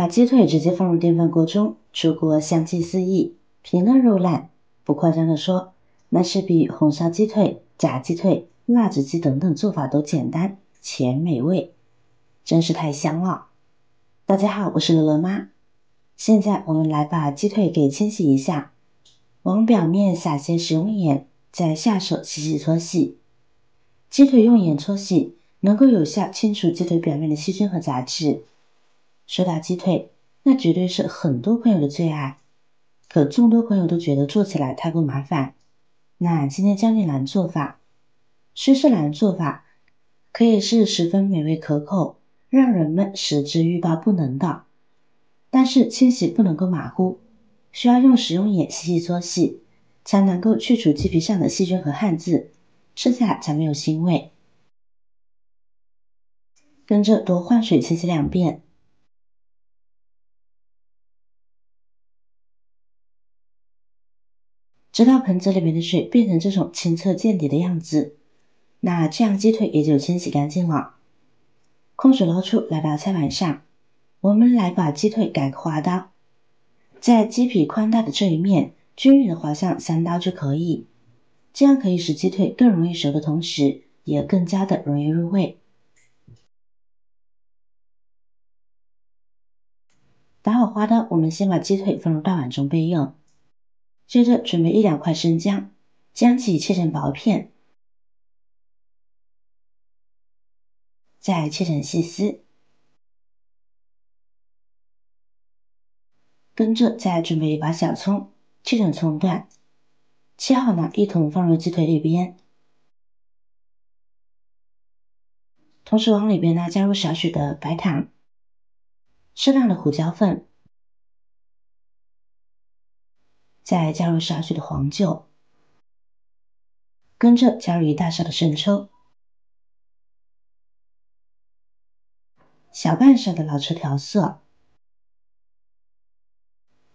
把鸡腿直接放入电饭锅中，出锅香气四溢，皮嫩肉烂。不夸张的说，那是比红烧鸡腿、炸鸡腿、辣子鸡等等做法都简单且美味，真是太香了。大家好，我是乐乐妈。现在我们来把鸡腿给清洗一下，往表面撒些食用盐，再下手细细搓洗。鸡腿用盐搓洗，能够有效清除鸡腿表面的细菌和杂质。说到鸡腿，那绝对是很多朋友的最爱，可众多朋友都觉得做起来太过麻烦。那今天教你懒做法，虽是懒做法，可以是十分美味可口，让人们食之欲罢不能的。但是清洗不能够马虎，需要用食用盐细细搓洗，才能够去除鸡皮上的细菌和汗渍，吃起来才没有腥味。跟着多换水清洗2遍。直到盆子里面的水变成这种清澈见底的样子，那这样鸡腿也就清洗干净了。空水捞出，来到菜板上，我们来把鸡腿改个花刀，在鸡皮宽大的这一面均匀的划上3刀就可以，这样可以使鸡腿更容易熟的同时，也更加的容易入味。打好花刀，我们先把鸡腿放入大碗中备用。接着准备1-2块生姜，将其切成薄片，再切成细丝。跟着再准备1把小葱，切成葱段，切好呢一同放入鸡腿里边。同时往里边呢加入少许的白糖，适量的胡椒粉，再加入少许的黄酒，跟着加入1大勺的生抽，小半勺的老抽调色，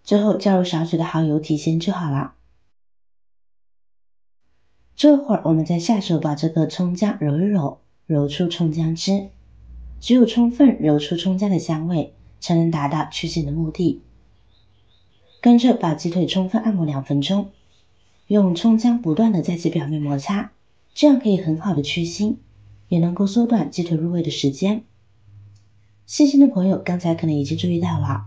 最后加入少许的蚝油提鲜就好了。这会儿我们再下手把这个葱姜揉一揉，揉出葱姜汁。只有充分揉出葱姜的香味，才能达到去腥的目的。跟着把鸡腿充分按摩2分钟，用葱姜不断的在其表面摩擦，这样可以很好的去腥，也能够缩短鸡腿入味的时间。细心的朋友刚才可能已经注意到了，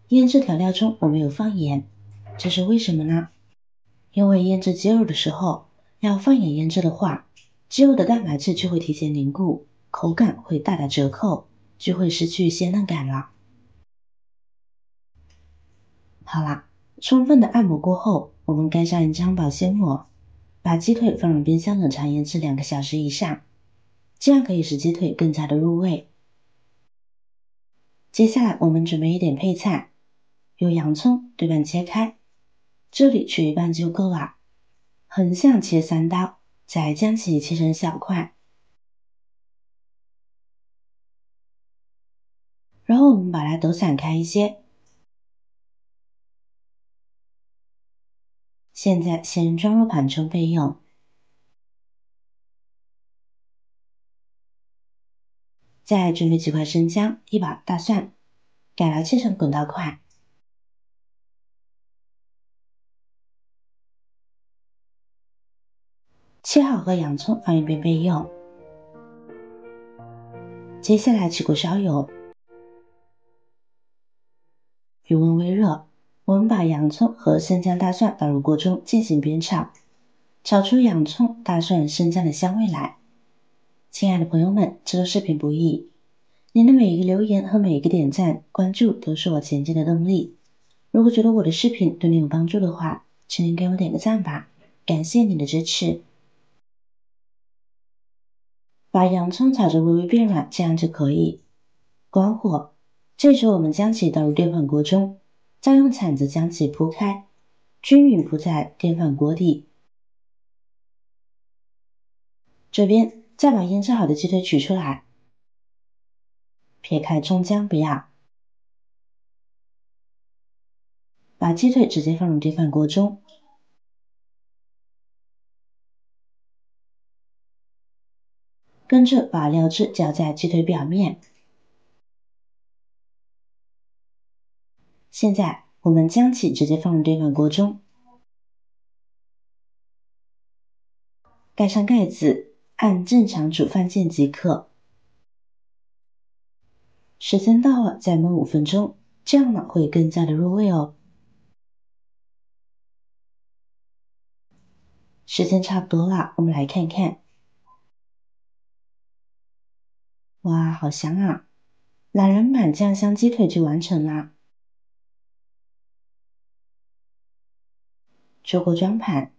腌制调料中我们有放盐，这是为什么呢？因为腌制鸡肉的时候要放盐腌制的话，鸡肉的蛋白质就会提前凝固，口感会大打折扣，就会失去鲜嫩感了。好啦，充分的按摩过后，我们盖上1张保鲜膜，把鸡腿放入冰箱冷藏腌制2个小时以上，这样可以使鸡腿更加的入味。接下来我们准备一点配菜，有洋葱对半切开，这里取1半就够了，横向切3刀，再将其切成小块。然后我们把它抖散开一些。现在先装入盘中备用。再准备几块生姜，1把大蒜，改良切成滚刀块。切好和洋葱放一边备用。接下来起锅烧油，油温微热，我们把洋葱和生姜、大蒜倒入锅中进行煸炒，炒出洋葱、大蒜、生姜的香味来。亲爱的朋友们，制作视频不易，您的每一个留言和每一个点赞、关注都是我前进的动力。如果觉得我的视频对你有帮助的话，请您给我点个赞吧，感谢你的支持。把洋葱炒至微微变软，这样就可以。关火，这时候我们将其倒入电饭锅中，再用铲子将其铺开，均匀铺在电饭锅底。这边再把腌制好的鸡腿取出来，撇开葱姜不要，把鸡腿直接放入电饭锅中。跟着把料汁浇在鸡腿表面，现在我们将其直接放入电饭锅中，盖上盖子，按正常煮饭键即可。时间到了，再焖5分钟，这样呢会更加的入味哦。时间差不多了，我们来看看。哇，好香啊！懒人版酱香鸡腿就完成啦。出锅装盘，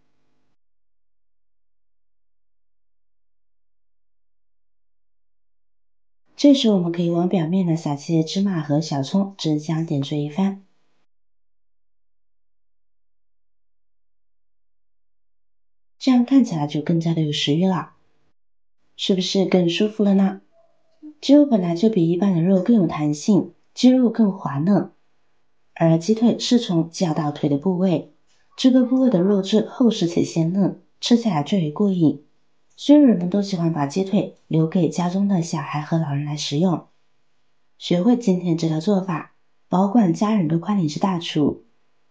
这时我们可以往表面呢撒些芝麻和小葱，汁香点缀一番。这样看起来就更加的有食欲了，是不是更舒服了呢？鸡肉本来就比一般的肉更有弹性，鸡肉更滑嫩，而鸡腿是从脚到腿的部位，这个部位的肉质厚实且鲜嫩，吃起来最为过瘾。所以人们都喜欢把鸡腿留给家中的小孩和老人来食用。学会今天这道做法，保管家人都快你是大厨。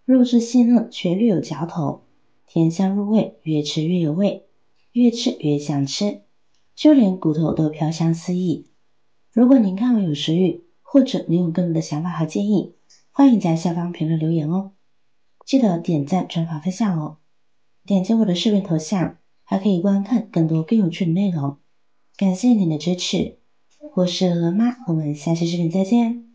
肉质细嫩却略有嚼头，甜香入味，越吃越有味，越吃越想吃，就连骨头都飘香四溢。如果您看完有食欲，或者您有更多的想法和建议，欢迎在下方评论留言哦。记得点赞、转发、分享哦。点击我的视频头像，还可以观看更多更有趣的内容。感谢您的支持，我是鹅妈，我们下期视频再见。